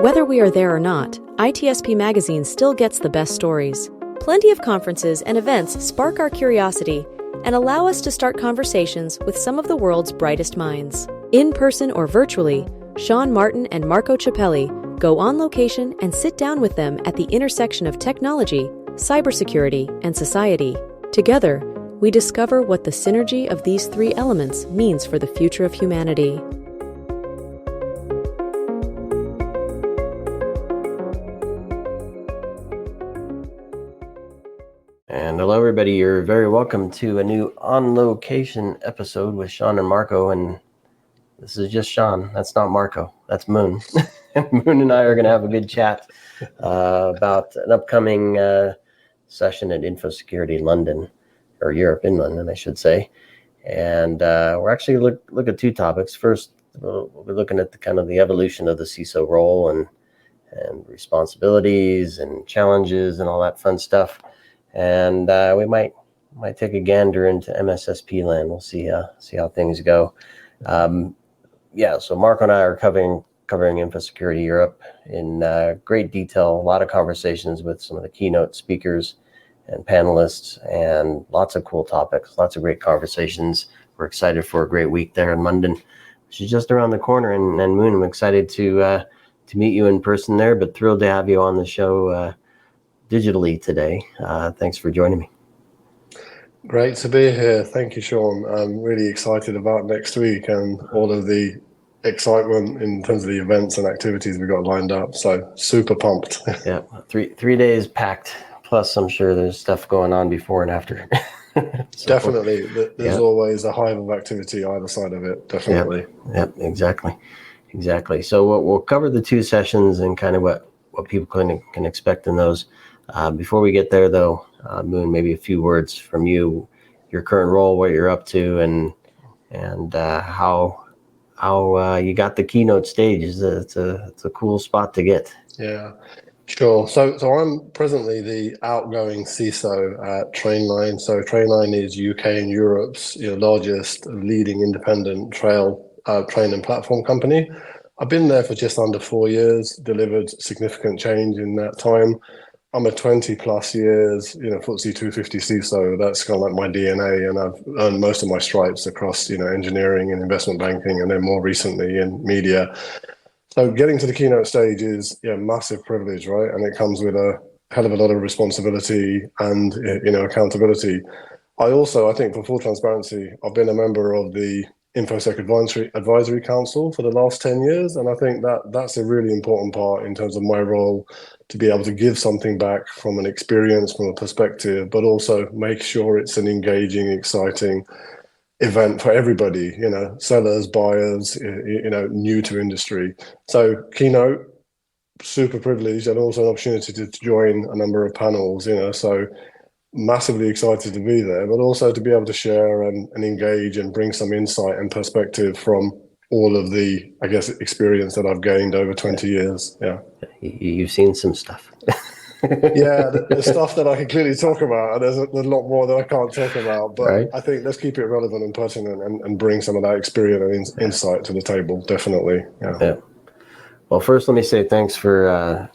Whether we are there or not, ITSP Magazine still gets the best stories. Plenty of conferences and events spark our curiosity and allow us to start conversations with some of the world's brightest minds. In person or virtually, Sean Martin and Marco Ciappelli go on location and sit down with them at the intersection of technology, cybersecurity, and society. Together, we discover what the synergy of these three elements means for the future of humanity. And hello, everybody. You're very welcome to a new on-location episode with Sean and Marco. And this is just Sean. That's not Marco. That's Mun. Mun and I are going to have a good chat about an upcoming session at Infosecurity London, or Europe in London, I should say. And we're actually look at two topics. First, we'll be looking at the evolution of the CISO role and responsibilities and challenges and all that fun stuff. And we might take a gander into MSSP land. We'll see how things go. So Marco and I are covering Infosecurity Europe in great detail. A lot of conversations with some of the keynote speakers and panelists, and lots of cool topics. Lots of great conversations. We're excited for a great week there in London, which is just around the corner. And Mun, I'm excited to meet you in person there, but thrilled to have you on the show digitally today. Thanks for joining me. Great to be here. Thank you, Sean. I'm really excited about next week and all of the excitement in terms of the events and activities we've got lined up. So super pumped. Yeah, three days packed. Plus, I'm sure there's stuff going on before and after. Definitely. There's always a hive of activity either side of it. Definitely. Yep, exactly. So we'll cover the two sessions and kind of what people can expect in those. Before we get there, though, Mun, maybe a few words from you, your current role, what you're up to, and how you got the keynote stage. It's a cool spot to get. Yeah, sure. So I'm presently the outgoing CISO at Trainline. So Trainline is UK and Europe's largest leading independent training platform company. I've been there for just under 4 years, delivered significant change in that time. I'm a 20 plus years, FTSE 250 CISO. That's kind of like my DNA, and I've earned most of my stripes across, engineering and investment banking, and then more recently in media. So getting to the keynote stage is massive privilege, right? And it comes with a hell of a lot of responsibility and accountability. I think for full transparency, I've been a member of the Infosec Advisory Council for the last 10 years. And I think that's a really important part in terms of my role, to be able to give something back from an experience, from a perspective, but also make sure it's an engaging, exciting event for everybody, sellers, buyers, new to industry. So keynote, super privileged, and also an opportunity to join a number of panels, so massively excited to be there, but also to be able to share and engage and bring some insight and perspective from all of the, experience that I've gained over 20 years. Yeah. You've seen some stuff. Yeah, the stuff that I can clearly talk about, and there's a lot more that I can't talk about, but right. I think let's keep it relevant and pertinent and bring some of that experience and insight to the table, definitely. Yeah. Well, first, let me say thanks for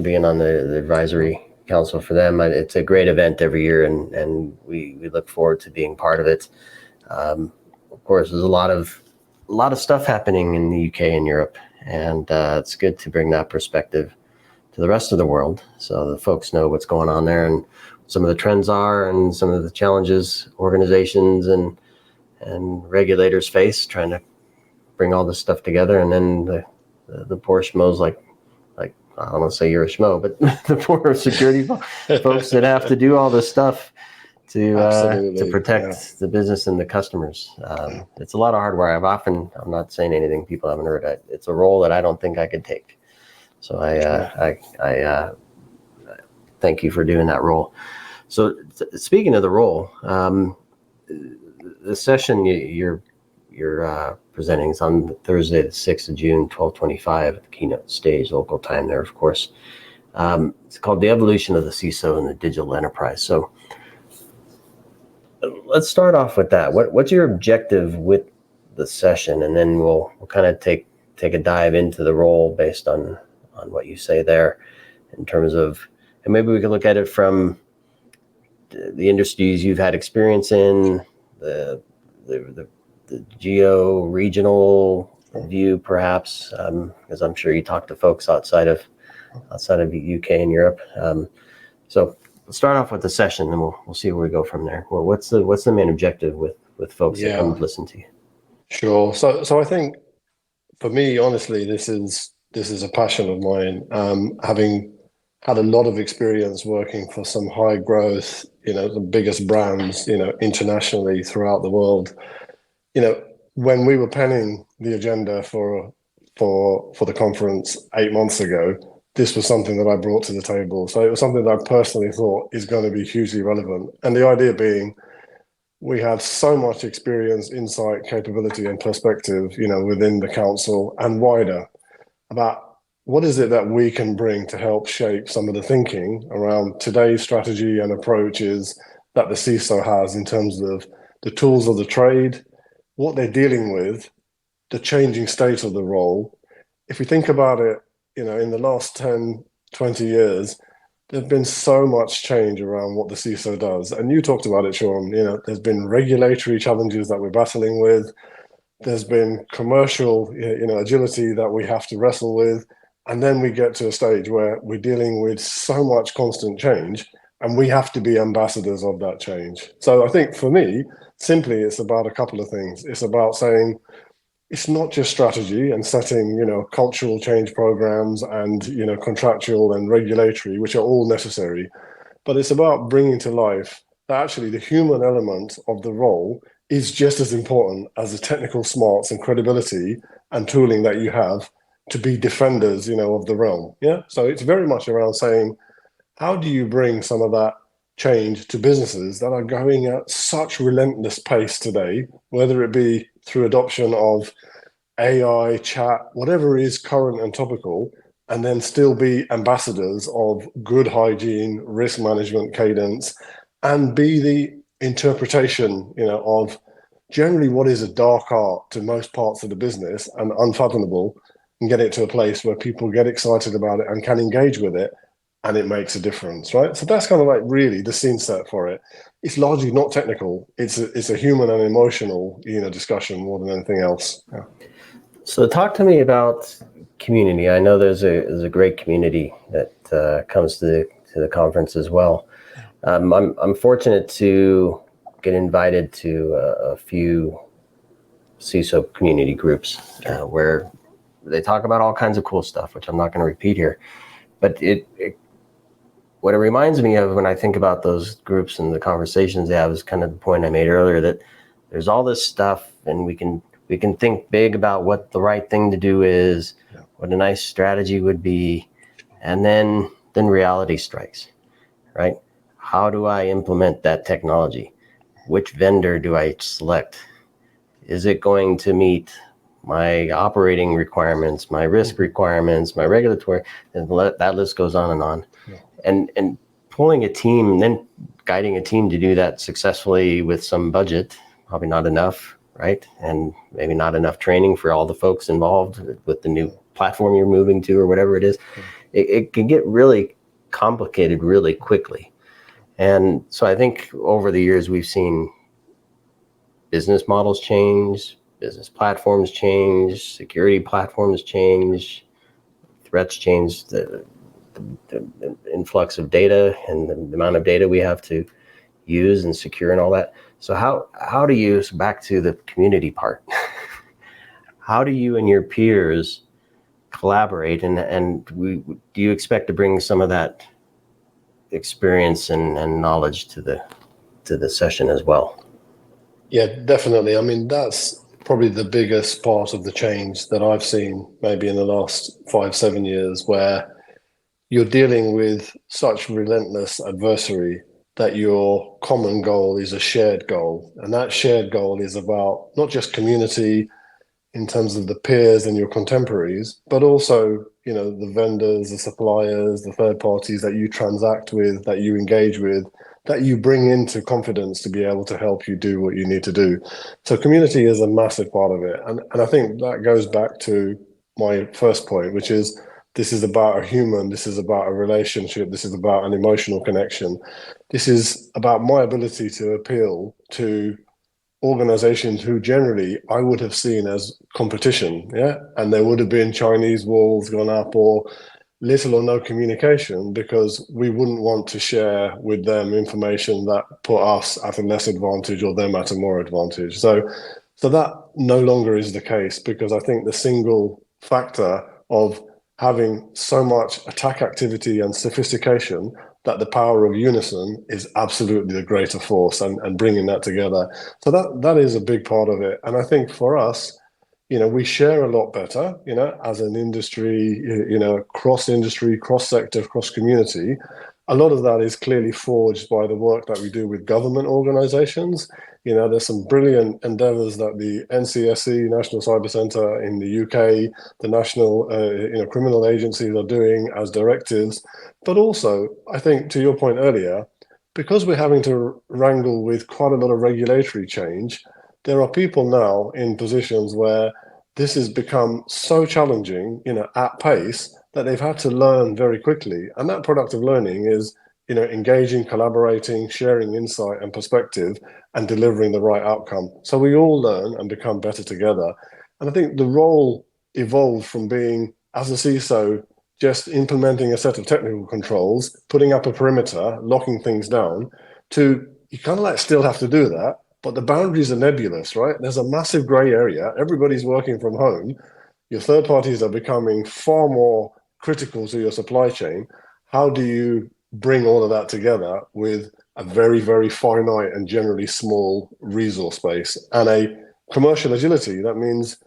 being on the advisory council for them. It's a great event every year, and we look forward to being part of it. Of course, there's a lot of stuff happening in the UK and Europe, and it's good to bring that perspective to the rest of the world, so the folks know what's going on there and some of the trends are, and some of the challenges organizations and regulators face trying to bring all this stuff together. And then the poor schmoes like I don't want to say you're a schmo, but the poor security folks that have to do all this stuff to protect the business and the customers. It's a lot of hardware. I'm not saying anything people haven't heard. It's a role that I don't think I could take. So I thank you for doing that role. So speaking of the role, the session you're presenting is on Thursday, the 6th of June, 12:25 at the keynote stage, local time there, of course. It's called The Evolution of the CISO and the Digital Enterprise. So let's start off with that. What's your objective with the session? And then we'll kind of take a dive into the role based on on what you say there in terms of, and maybe we could look at it from the industries you've had experience in, the geo-regional view, perhaps, because I'm sure you talk to folks outside of the UK and Europe. So let's start off with the session, and we'll see where we go from there. Well, what's the main objective with folks that come listen to you? Sure. So I think for me, honestly, this is a passion of mine. Having had a lot of experience working for some high growth, the biggest brands, internationally throughout the world. When we were penning the agenda for the conference 8 months ago, this was something that I brought to the table. So it was something that I personally thought is going to be hugely relevant. And the idea being, we have so much experience, insight, capability, and perspective, within the council and wider about what is it that we can bring to help shape some of the thinking around today's strategy and approaches that the CISO has in terms of the tools of the trade, what they're dealing with, the changing state of the role. If we think about it, in the last 10, 20 years, there's been so much change around what the CISO does. And you talked about it, Sean. There's been regulatory challenges that we're battling with. There's been commercial, agility that we have to wrestle with. And then we get to a stage where we're dealing with so much constant change, and we have to be ambassadors of that change. So I think for me, simply, it's about a couple of things. It's about saying, it's not just strategy and setting, cultural change programs and, contractual and regulatory, which are all necessary, but it's about bringing to life that actually the human element of the role is just as important as the technical smarts and credibility and tooling that you have to be defenders, of the realm. Yeah. So it's very much around saying, how do you bring some of that change to businesses that are going at such relentless pace today, whether it be through adoption of AI, chat, whatever is current and topical, and then still be ambassadors of good hygiene, risk management cadence, and be the interpretation, of generally what is a dark art to most parts of the business and unfathomable, and get it to a place where people get excited about it and can engage with it, and it makes a difference, right? So that's kind of like really the scene set for it. It's largely not technical. It's a human and emotional, discussion more than anything else. Yeah. So talk to me about community. I know there's a great community that comes to the conference as well. I'm fortunate to get invited to a few CISO community groups where they talk about all kinds of cool stuff, which I'm not going to repeat here. But what it reminds me of when I think about those groups and the conversations they have is kind of the point I made earlier, that there's all this stuff and we can think big about what the right thing to do is, what a nice strategy would be, and then reality strikes, right? How do I implement that technology? Which vendor do I select? Is it going to meet my operating requirements, my risk requirements, my regulatory, and that list goes on and on. Yeah. And pulling a team and then guiding a team to do that successfully with some budget, probably not enough, right? And maybe not enough training for all the folks involved with the new platform you're moving to or whatever it is. It can get really complicated really quickly. And so I think over the years we've seen business models change, business platforms change, security platforms change, threats change, the influx of data and the amount of data we have to use and secure and all that. So how do you, so back to the community part, how do you and your peers collaborate and do you expect to bring some of that experience and knowledge to the session as well? Yeah, definitely. I mean, that's probably the biggest part of the change that I've seen maybe in the last 5-7 years, where you're dealing with such relentless adversary that your common goal is a shared goal. And that shared goal is about not just community in terms of the peers and your contemporaries, but also, the vendors, the suppliers, the third parties that you transact with, that you engage with, that you bring into confidence to be able to help you do what you need to do. So community is a massive part of it. And I think that goes back to my first point, which is This is about a human. This is about a relationship. This is about an emotional connection. This is about my ability to appeal to organizations who generally I would have seen as competition, yeah, and there would have been Chinese walls gone up or little or no communication because we wouldn't want to share with them information that put us at a less advantage or them at a more advantage. So that no longer is the case because I think the single factor of having so much attack activity and sophistication that the power of unison is absolutely the greater force and bringing that together. So that is a big part of it. And I think for us, we share a lot better, as an industry, cross industry, cross sector, cross community. A lot of that is clearly forged by the work that we do with government organizations. There's some brilliant endeavors that the NCSC, National Cyber Centre in the UK, the national, criminal agencies are doing as directives. But also, I think to your point earlier, because we're having to wrangle with quite a lot of regulatory change, there are people now in positions where this has become so challenging, at pace that they've had to learn very quickly. And that product of learning is, engaging, collaborating, sharing insight and perspective and delivering the right outcome. So we all learn and become better together. And I think the role evolved from being, as a CISO, just implementing a set of technical controls, putting up a perimeter, locking things down, to you kind of still have to do that, but the boundaries are nebulous, right? There's a massive gray area. Everybody's working from home. Your third parties are becoming far more critical to your supply chain. How do you bring all of that together with a very, very finite and generally small resource base and a commercial agility? That means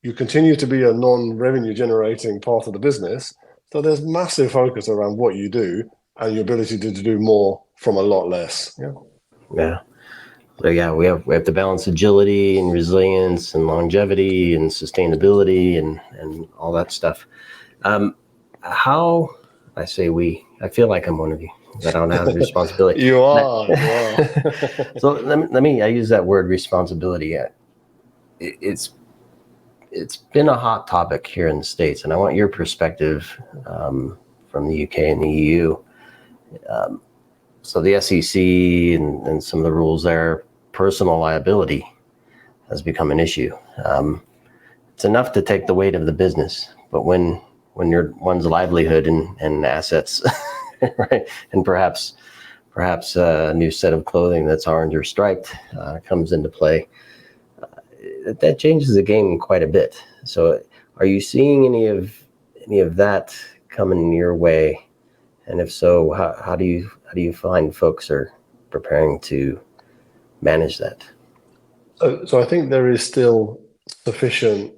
you continue to be a non-revenue generating part of the business. So there's massive focus around what you do and your ability to do more from a lot less. Yeah. So yeah, we have to balance agility and resilience and longevity and sustainability and all that stuff. How I say we, I feel like I'm one of you, but I don't have the responsibility. You are. So let me. I use that word responsibility. It's been a hot topic here in the States, and I want your perspective from the UK and the EU. So the SEC and some of the rules there, personal liability has become an issue. It's enough to take the weight of the business, but when one's livelihood and assets, right, and perhaps a new set of clothing that's orange or striped comes into play, that changes the game quite a bit. So, are you seeing any of that coming your way? And if so, how do you find folks are preparing to manage that? So I think there is still sufficient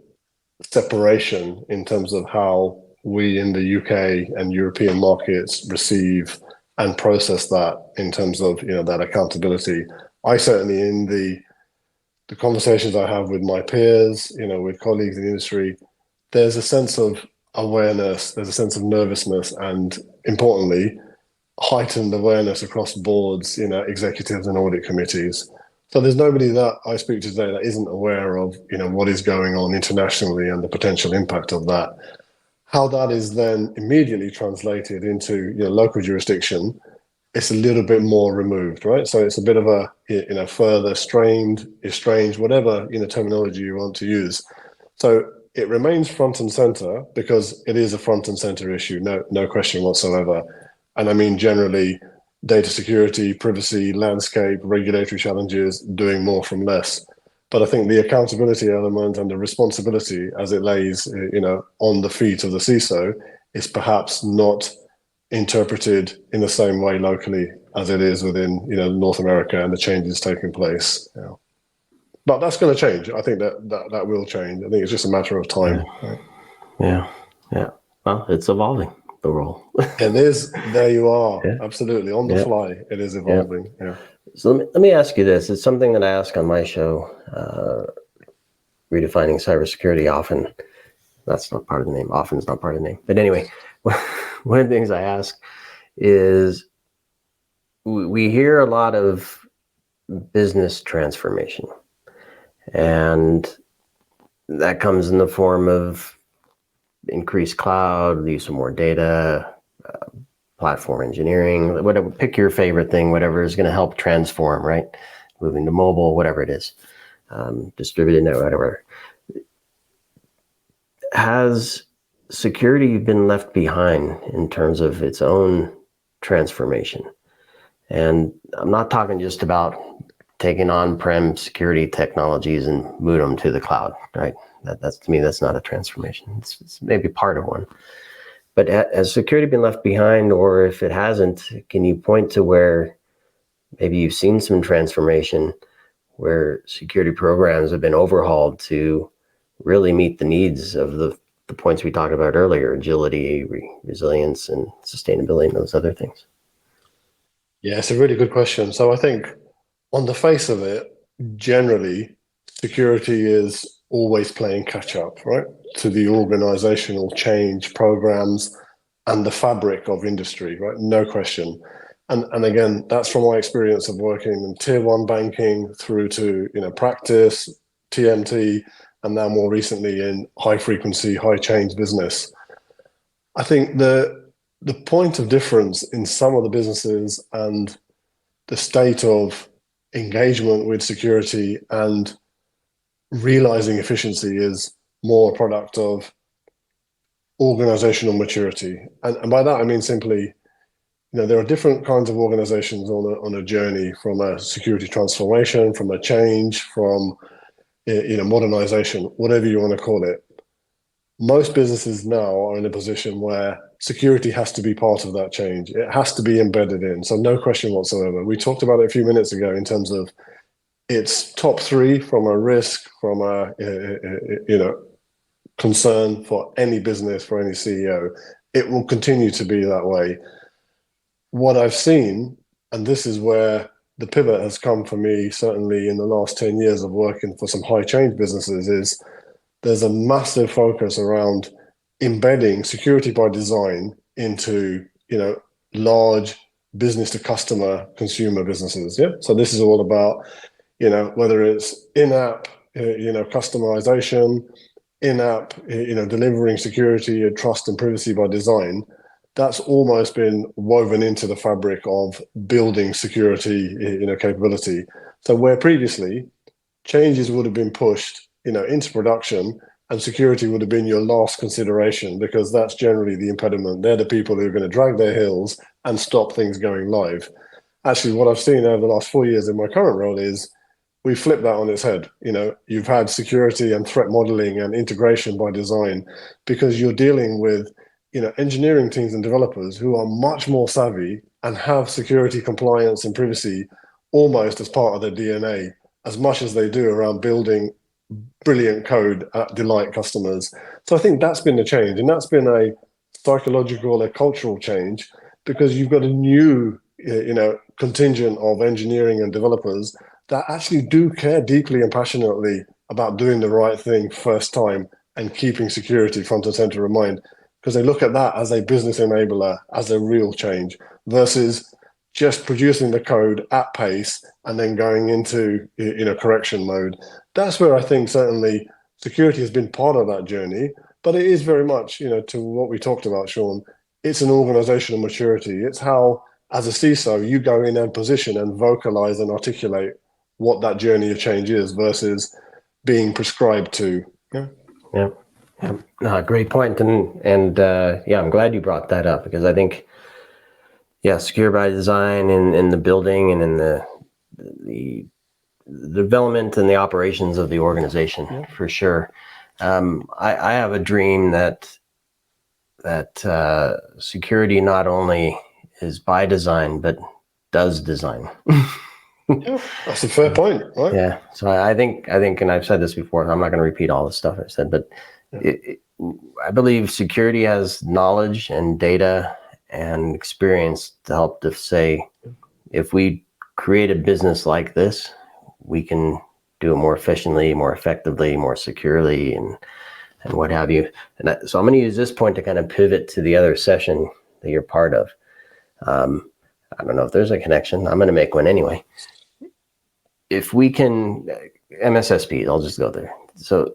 separation in terms of how we in the UK and European markets receive and process that in terms of that accountability. I certainly, in the conversations I have with my peers, with colleagues in the industry, there's a sense of awareness, there's a sense of nervousness, and importantly, heightened awareness across boards, executives and audit committees. So there's nobody that I speak to today that isn't aware of, what is going on internationally and the potential impact of that. How that is then immediately translated into local jurisdiction, it's a little bit more removed, right? So it's a bit of a further strained, estranged, whatever terminology you want to use. So it remains front and center because it is a front and center issue, no question whatsoever. And I mean generally data security, privacy, landscape, regulatory challenges, doing more from less. But I think the accountability element and the responsibility as it lays, on the feet of the CISO is perhaps not interpreted in the same way locally as it is within, North America and the changes taking place. But that's going to change. I think that will change. I think it's just a matter of time. Yeah. Well, it's evolving, the role. It is. There you are. Yeah. Absolutely. On the fly, it is evolving. Yeah. So let me ask you this. It's something that I ask on my show, Redefining Cybersecurity. Often, that's not part of the name. Often is not part of the name. But anyway, one of the things I ask is we hear a lot of business transformation. And that comes in the form of increase cloud, use some more data, platform engineering, whatever, pick your favorite thing, whatever is going to help transform, right? Moving to mobile, whatever it is, distributed network, whatever. Has security been left behind in terms of its own transformation? And I'm not talking just about taking on-prem security technologies and move them to the cloud, right? That's to me, that's not a transformation. It's maybe part of one. But has security been left behind, or if it hasn't, can you point to where maybe you've seen some transformation where security programs have been overhauled to really meet the needs of the points we talked about earlier, agility, resilience, and sustainability, and those other things? Yeah, it's a really good question. So I think on the face of it, generally, security is always playing catch up, right, to the organizational change programs and the fabric of industry, right? No question. And again, that's from my experience of working in tier one banking through to practice, TMT, and now more recently in high frequency, high change business. I think the point of difference in some of the businesses and the state of engagement with security and realizing efficiency is more a product of organizational maturity. And by that, I mean simply, there are different kinds of organizations on a journey, from a security transformation, from a change, from modernization, whatever you want to call it. Most businesses now are in a position where security has to be part of that change. It has to be embedded in. So no question whatsoever. We talked about it a few minutes ago in terms of it's top three from a risk, from a concern for any business, for any CEO. It will continue to be that way. What I've seen, and this is where the pivot has come for me, certainly in the last 10 years of working for some high change businesses, is there's a massive focus around embedding security by design into, large business to customer consumer businesses. Yeah. So this is all about, whether it's in-app, customization, in-app, delivering security and trust and privacy by design. That's almost been woven into the fabric of building security, capability. So where previously changes would have been pushed, into production, and security would have been your last consideration, because that's generally the impediment. They're the people who are going to drag their heels and stop things going live. Actually, what I've seen over the last 4 years in my current role is we flip that on its head. You've had security and threat modeling and integration by design, because you're dealing with engineering teams and developers who are much more savvy and have security, compliance, and privacy almost as part of their DNA, as much as they do around building brilliant code that delight customers. So I think that's been the change, and that's been a psychological, a cultural change, because you've got a new, contingent of engineering and developers that actually do care deeply and passionately about doing the right thing first time and keeping security front and center of mind, because they look at that as a business enabler, as a real change, versus just producing the code at pace and then going into correction mode. That's where I think certainly security has been part of that journey, but it is very much, to what we talked about, Sean, it's an organizational maturity. It's how, as a CISO, you go in and position and vocalize and articulate what that journey of change is versus being prescribed to. Yeah. No, great point. And I'm glad you brought that up, because I think, secure by design in the building and in the development and the operations of the organization, for sure. I have a dream that security not only is by design, but does design. That's a fair point, right? Yeah. So I think, and I've said this before, I'm not going to repeat all the stuff I've said, but I believe security has knowledge and data and experience to help to say, if we create a business like this, we can do it more efficiently, more effectively, more securely, and what have you. And so I'm going to use this point to kind of pivot to the other session that you're part of. I don't know if there's a connection. I'm going to make one anyway. If we can, MSSPs, I'll just go there. So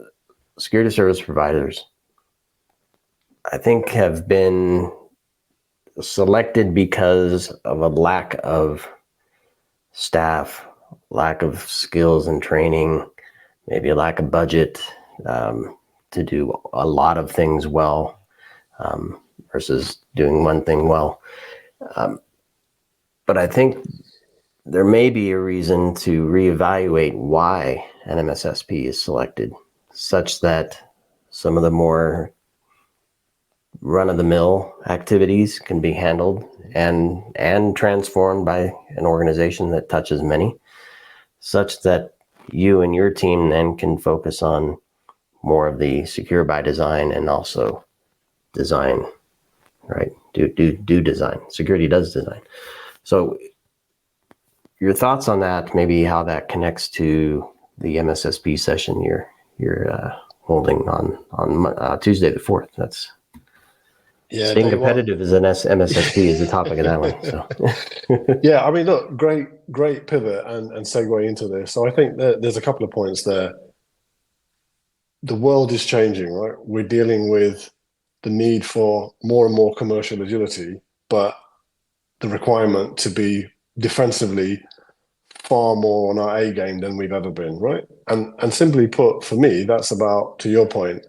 security service providers, I think have been selected because of a lack of staff, lack of skills and training, maybe a lack of budget to do a lot of things well versus doing one thing well. But I think there may be a reason to reevaluate why an MSSP is selected, such that some of the more run-of-the-mill activities can be handled and transformed by an organization that touches many, such that you and your team then can focus on more of the secure by design and also design, right? Do design. Security does design. So your thoughts on that, maybe how that connects to the MSSP session you're holding on Tuesday the 4th. That's staying competitive as an MSSP is the topic of that one. So yeah, I mean, look, great pivot and segue into this. So I think there's a couple of points there. The world is changing, right? We're dealing with the need for more and more commercial agility, but the requirement to be defensively far more on our A game than we've ever been, right? And simply put, for me, that's about, to your point,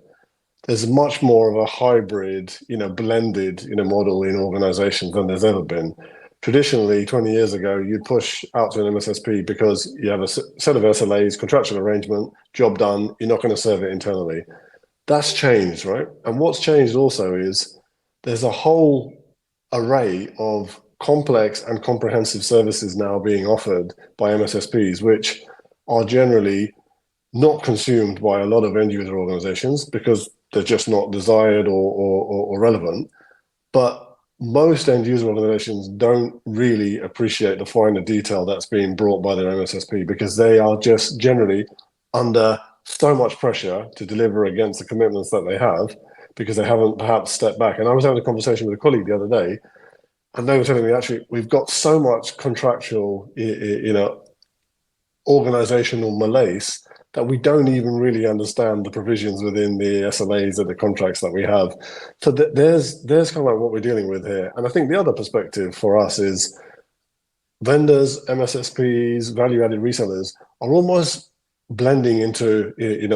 there's much more of a hybrid, blended, model in organizations than there's ever been. Traditionally, 20 years ago, you'd push out to an MSSP because you have a set of SLAs, contractual arrangement, job done, you're not going to serve it internally. That's changed, right? And what's changed also is there's a whole array of complex and comprehensive services now being offered by MSSPs, which are generally not consumed by a lot of end user organizations because they're just not desired or relevant. But most end user organizations don't really appreciate the finer detail that's being brought by their MSSP because they are just generally under so much pressure to deliver against the commitments that they have because they haven't perhaps stepped back. And I was having a conversation with a colleague the other day, and they were telling me, actually, we've got so much contractual, organizational malaise that we don't even really understand the provisions within the SLAs and the contracts that we have. So there's kind of like what we're dealing with here. And I think the other perspective for us is vendors, MSSPs, value-added resellers are almost blending into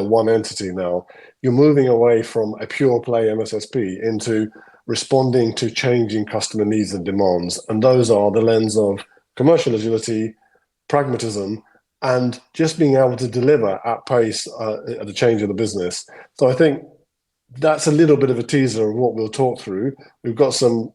one entity now. You're moving away from a pure play MSSP into responding to changing customer needs and demands. And those are the lens of commercial agility, pragmatism, and just being able to deliver at pace at the change of the business. So I think that's a little bit of a teaser of what we'll talk through. We've got some,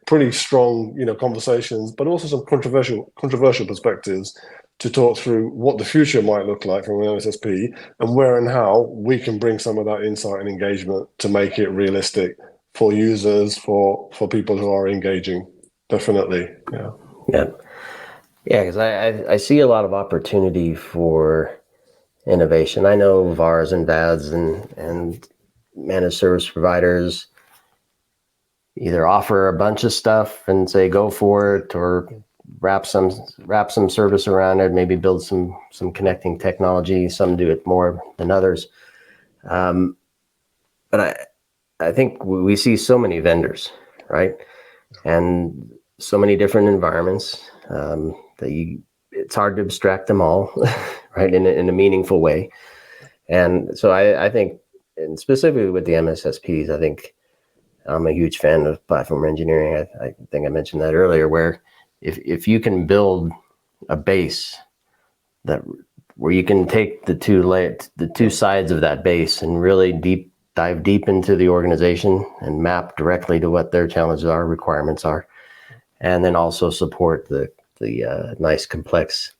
pretty strong, conversations, but also some controversial perspectives to talk through what the future might look like from an MSSP and where and how we can bring some of that insight and engagement to make it realistic for users, for people who are engaging. Definitely. Yeah, because I see a lot of opportunity for innovation. I know VARs and VADs and managed service providers either offer a bunch of stuff and say go for it, or wrap some service around it, maybe build some connecting technology. Some do it more than others. But I think we see so many vendors, right? And so many different environments that it's hard to abstract them all, right, in a meaningful way. And so I think, and specifically with the MSSPs, I think I'm a huge fan of platform engineering. I think I mentioned that earlier, where if you can build a base where you can take the two sides of that base and really dive deep into the organization and map directly to what their challenges are, requirements are, and then also support the nice complex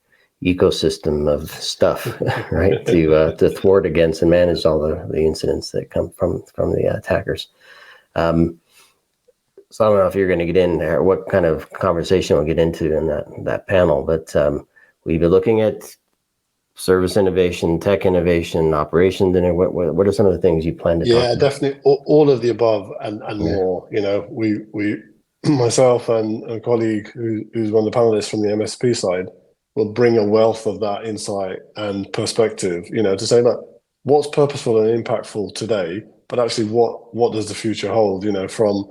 ecosystem of stuff, right, to thwart against and manage all the incidents that come from the attackers. So I don't know if you're going to get in there, what kind of conversation we'll get into in that panel, but we'll be looking at service innovation, tech innovation, operations, and what are some of the things you plan to talk about? Yeah, definitely all of the above and more. We myself and a colleague who's one of the panelists from the MSP side will bring a wealth of that insight and perspective, to say, look, what's purposeful and impactful today but actually what does the future hold, from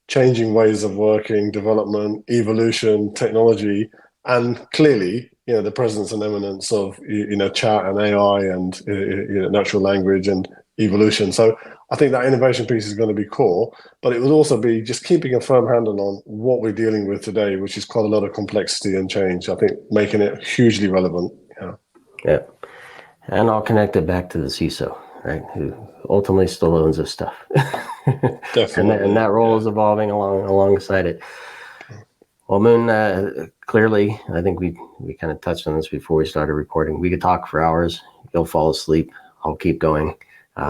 changing ways of working, development, evolution, technology, and clearly, the presence and eminence of, chat and AI and natural language and evolution. So I think that innovation piece is going to be core, but it would also be just keeping a firm handle on what we're dealing with today, which is quite a lot of complexity and change. I think making it hugely relevant. Yeah. And I'll connect it back to the CISO, right? Who ultimately still owns this stuff. Definitely. and that role is evolving alongside it. Well, Mun, clearly, I think we kind of touched on this before we started recording. We could talk for hours. You'll fall asleep. I'll keep going.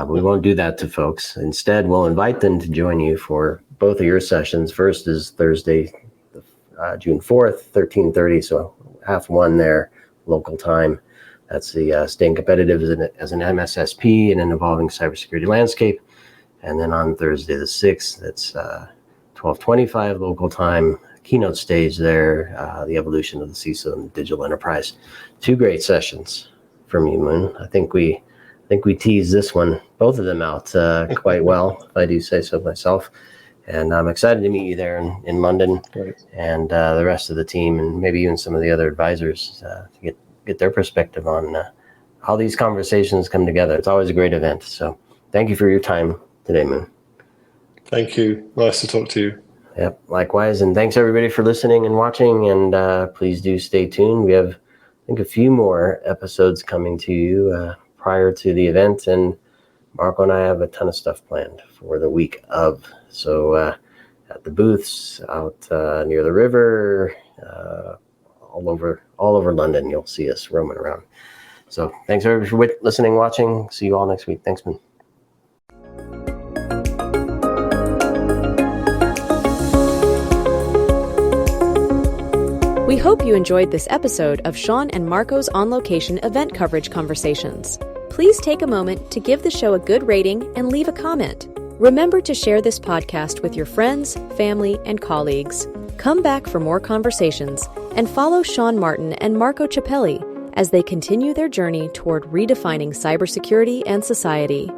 We won't do that to folks. Instead, we'll invite them to join you for both of your sessions. First is Thursday, June 4th, 13:30, so 12:30 there, local time. That's the staying competitive as an MSSP in an evolving cybersecurity landscape. And then on Thursday the 6th, that's 12:25 local time, keynote stage there, the evolution of the CISO and the digital enterprise. 2 great sessions from you, Mun. I think we teased this one, both of them out quite well, if I do say so myself. And I'm excited to meet you there in London. Great. And the rest of the team, and maybe even some of the other advisors to get their perspective on how these conversations come together. It's always a great event. So thank you for your time today, Mun. Thank you. Nice to talk to you. Yep, likewise. And thanks everybody for listening and watching. And please do stay tuned. We have, I think, a few more episodes coming to you prior to the event. And Marco and I have a ton of stuff planned for the week of. So at the booths, out near the river, all over London, you'll see us roaming around. So thanks everybody for listening, watching. See you all next week. Thanks, Mun. We hope you enjoyed this episode of Sean and Marco's On Location event coverage conversations. Please take a moment to give the show a good rating and leave a comment. Remember to share this podcast with your friends, family, and colleagues. Come back for more conversations and follow Sean Martin and Marco Ciappelli as they continue their journey toward redefining cybersecurity and society.